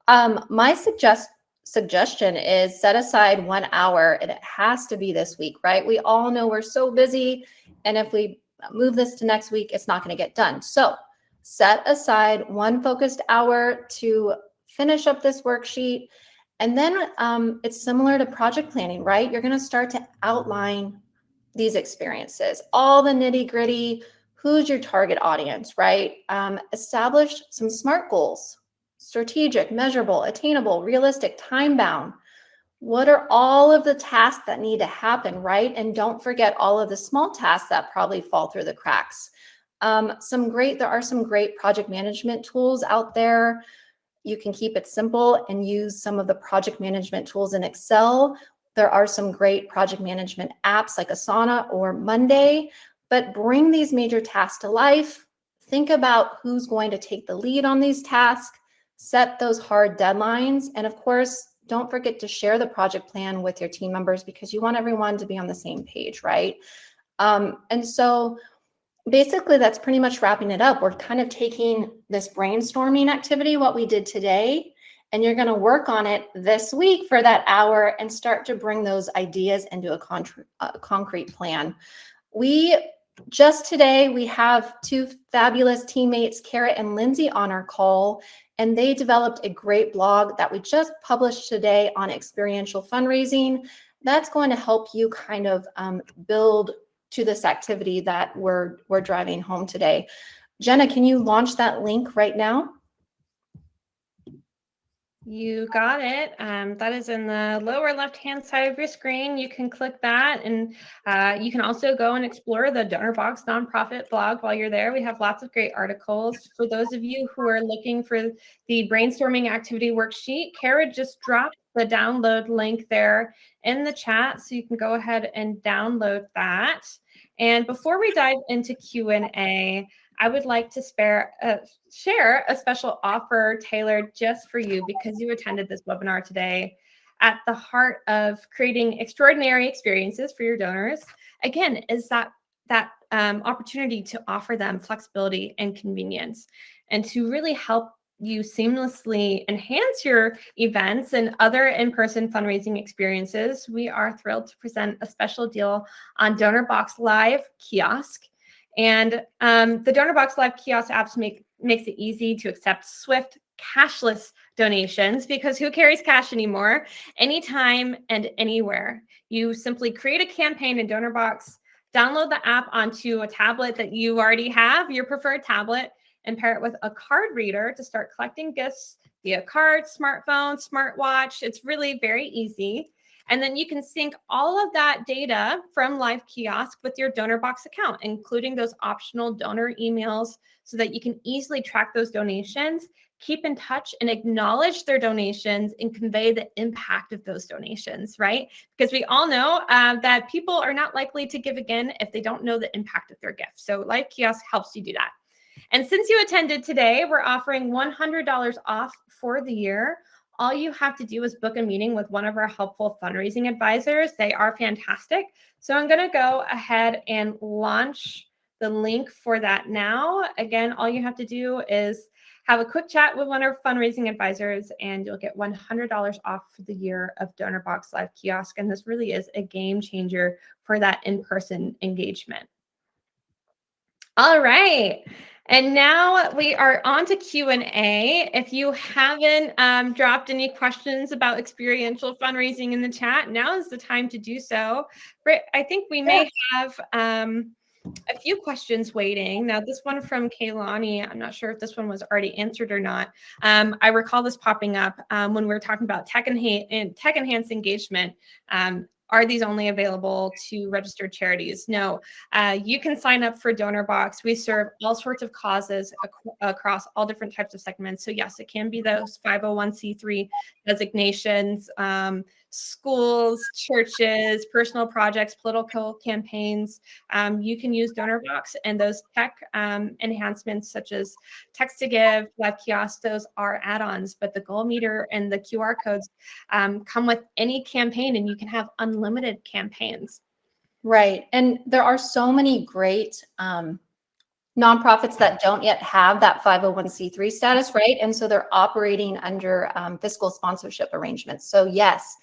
My suggestion is set aside 1 hour, and it has to be this week, right? We all know we're so busy, and if we move this to next week, it's not going to get done. So set aside 1 focused hour to finish up this worksheet. And then it's similar to project planning, right? You're going to start to outline these experiences, all the nitty gritty, who's your target audience, right? Establish some SMART goals, strategic, measurable, attainable, realistic, time bound. What are all of the tasks that need to happen, right? And don't forget all of the small tasks that probably fall through the cracks. There are some great project management tools out there. You can keep it simple and use some of the project management tools in Excel. There are some great project management apps like Asana or Monday, but bring these major tasks to life. Think about who's going to take the lead on these tasks, set those hard deadlines, and of course, don't forget to share the project plan with your team members because you want everyone to be on the same page, right? And so basically that's pretty much wrapping it up. We're kind of taking this brainstorming activity, what we did today, and you're going to work on it this week for that hour and start to bring those ideas into a concrete plan. Just today, we have 2 fabulous teammates, Kara and Lindsay, on our call, and they developed a great blog that we just published today on experiential fundraising. That's going to help you kind of build to this activity that we're driving home today. Jenna, can you launch that link right now? You got it. That is in the lower left-hand side of your screen. You can click that, and you can also go and explore the Donorbox nonprofit blog while you're there. We have lots of great articles. For those of you who are looking for the brainstorming activity worksheet, Kara just dropped the download link there in the chat, so you can go ahead and download that. And before we dive into Q&A, I would like to share a special offer tailored just for you because you attended this webinar today. At the heart of creating extraordinary experiences for your donors, again, is that opportunity to offer them flexibility and convenience, and to really help you seamlessly enhance your events and other in-person fundraising experiences. We are thrilled to present a special deal on Donorbox Live Kiosk. And the Donorbox Live Kiosk apps makes it easy to accept swift, cashless donations, because who carries cash anymore? Anytime and anywhere. You simply create a campaign in Donorbox, download the app onto a tablet that you already have, your preferred tablet, and pair it with a card reader to start collecting gifts via card, smartphone, smartwatch. It's really very easy. And then you can sync all of that data from Live Kiosk with your Donorbox account, including those optional donor emails, so that you can easily track those donations, keep in touch, and acknowledge their donations and convey the impact of those donations, right? Because we all know that people are not likely to give again if they don't know the impact of their gift. So Live Kiosk helps you do that. And since you attended today, we're offering $100 off for the year. All you have to do is book a meeting with one of our helpful fundraising advisors. They are fantastic. So I'm going to go ahead and launch the link for that now. Again, all you have to do is have a quick chat with one of our fundraising advisors, and you'll get $100 off for the year of Donorbox Live Kiosk. And this really is a game changer for that in-person engagement. All right. And now we are on to Q&A. If you haven't dropped any questions about experiential fundraising in the chat, now is the time to do so. Britt, I think we may have a few questions waiting. Now, this one from Kaylani, I'm not sure if this one was already answered or not. I recall this popping up when we were talking about tech-enhanced engagement. Are these only available to registered charities? No, you can sign up for Donorbox. We serve all sorts of causes across all different types of segments. So yes, it can be those 501c3 designations, schools, churches, personal projects, political campaigns. You can use Donorbox, and those tech enhancements such as text to give, live kiosk, those are add-ons, but the goal meter and the QR codes come with any campaign, and you can have unlimited campaigns. Right. And there are so many great nonprofits that don't yet have that 501c3 status, right? And so they're operating under fiscal sponsorship arrangements. So yes,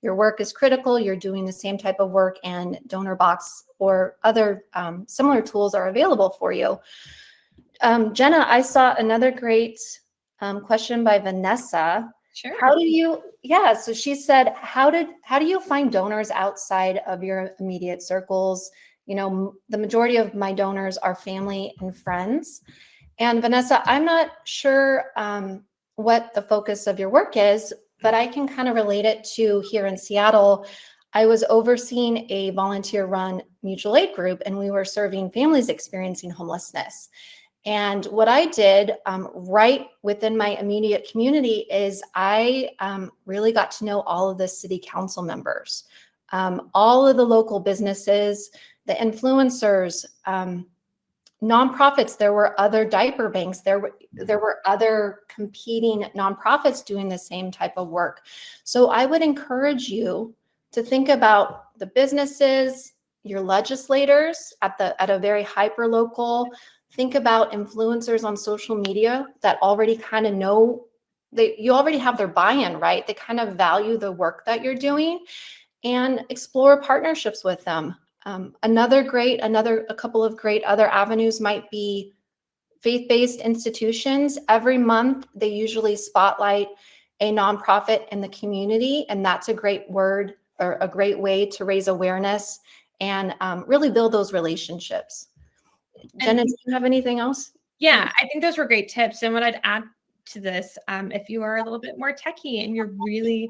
your work is critical. You're doing the same type of work, and Donorbox or other similar tools are available for you. Jenna, I saw another great question by Vanessa. Sure. So she said, how do you find donors outside of your immediate circles? You know, the majority of my donors are family and friends. And Vanessa, I'm not sure what the focus of your work is, but I can kind of relate it to here in Seattle. I was overseeing a volunteer-run mutual aid group, and we were serving families experiencing homelessness. And what I did right within my immediate community is I really got to know all of the city council members, all of the local businesses, the influencers, nonprofits. There were other diaper banks. There were other competing nonprofits doing the same type of work. So I would encourage you to think about the businesses, your legislators at a very hyper local. Think about influencers on social media that already kind of know you already have their buy-in, right? They kind of value the work that you're doing, and explore partnerships with them. A couple of great other avenues might be faith-based institutions. Every month, they usually spotlight a nonprofit in the community, and that's a great word or a great way to raise awareness and really build those relationships. Jenna, do you have anything else? Yeah, I think those were great tips. And what I'd add to this. If you are a little bit more techie and you're really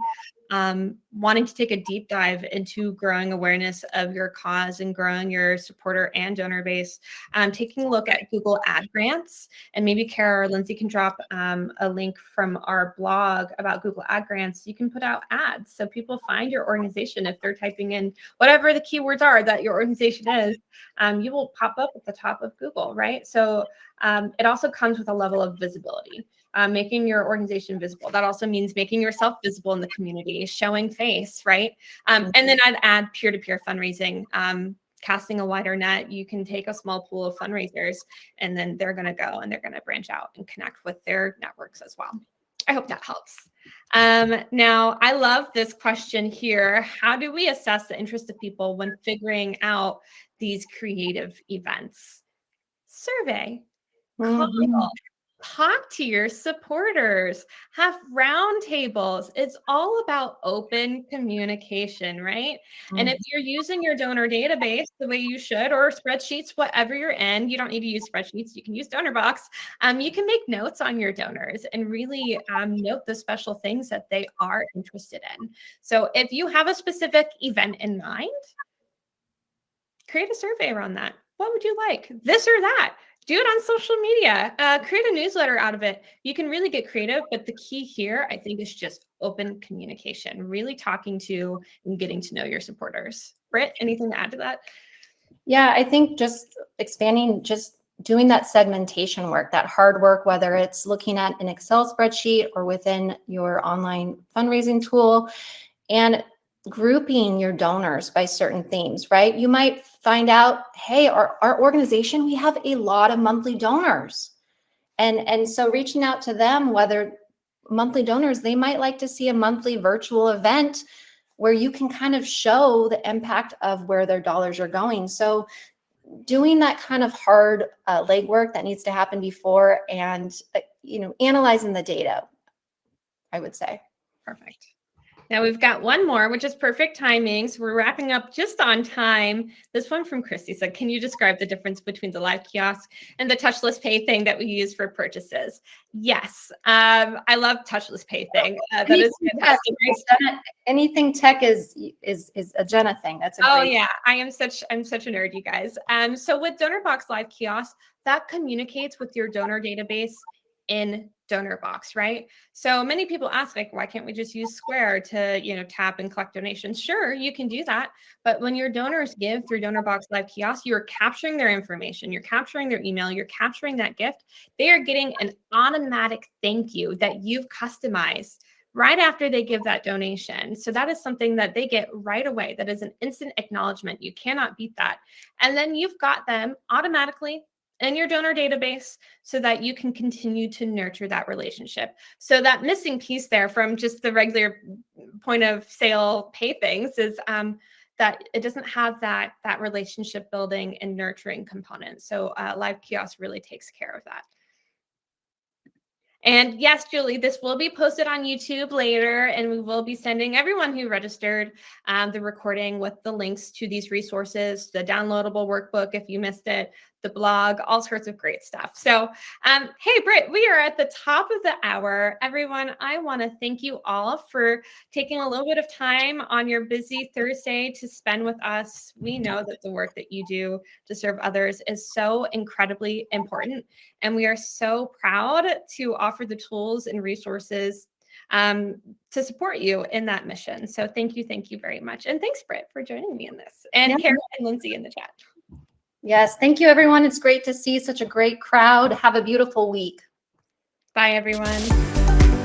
wanting to take a deep dive into growing awareness of your cause and growing your supporter and donor base, taking a look at Google Ad Grants, and maybe Kara or Lindsay can drop a link from our blog about Google Ad Grants. You can put out ads so people find your organization. If they're typing in whatever the keywords are that your organization is, you will pop up at the top of Google, right? So it also comes with a level of visibility. Making your organization visible. That also means making yourself visible in the community, showing face, right? And then I'd add peer-to-peer fundraising, casting a wider net. You can take a small pool of fundraisers, and then they're going to go and they're going to branch out and connect with their networks as well. I hope that helps. Now, I love this question here. How do we assess the interest of people when figuring out these creative events? Survey. Call, talk to your supporters, have roundtables. It's all about open communication, right? And if you're using your donor database the way you should, or spreadsheets, whatever you're in, you don't need to use spreadsheets. You can use Donorbox. You can make notes on your donors and really note the special things that they are interested in. So if you have a specific event in mind, create a survey around that. What would you like? This or that? Do it on social media. Create a newsletter out of it. You can really get creative, but the key here, I think, is just open communication, really talking to and getting to know your supporters. Britt, anything to add to that? Yeah, I think just expanding, just doing that segmentation work, that hard work, whether it's looking at an Excel spreadsheet or within your online fundraising tool, and grouping your donors by certain themes, right? You might find out, hey, our organization, we have a lot of monthly donors. And so reaching out to them, whether monthly donors, they might like to see a monthly virtual event where you can kind of show the impact of where their dollars are going. So doing that kind of hard legwork that needs to happen before, and analyzing the data, I would say. Perfect. Now we've got one more, which is perfect timing. So we're wrapping up just on time. This one from Christy said, can you describe the difference between the live kiosk and the touchless pay thing that we use for purchases? Yes. I love touchless pay thing. That is fantastic. Anything tech is a Jena thing. That's yeah. I'm such a nerd, you guys. So with Donorbox Live Kiosk, that communicates with your donor database in Donorbox, right? So many people ask, like, why can't we just use Square to, tap and collect donations? Sure, you can do that. But when your donors give through Donorbox Live Kiosk, you're capturing their information, you're capturing their email, you're capturing that gift. They are getting an automatic thank you that you've customized right after they give that donation. So that is something that they get right away. That is an instant acknowledgement. You cannot beat that. And then you've got them automatically in your donor database so that you can continue to nurture that relationship. So that missing piece there from just the regular point of sale pay things is that it doesn't have that relationship building and nurturing component. So Live Kiosk really takes care of that. And yes, Julie, this will be posted on YouTube later, and we will be sending everyone who registered the recording with the links to these resources, the downloadable workbook if you missed it, the blog, all sorts of great stuff. So, hey, Britt, we are at the top of the hour. Everyone, I want to thank you all for taking a little bit of time on your busy Thursday to spend with us. We know that the work that you do to serve others is so incredibly important, and we are so proud to offer the tools and resources to support you in that mission. So thank you very much. And thanks, Britt, for joining me in this. And Kara and Lindsay in the chat. Yes, thank you, everyone. It's great to see such a great crowd. Have a beautiful week. Bye, everyone.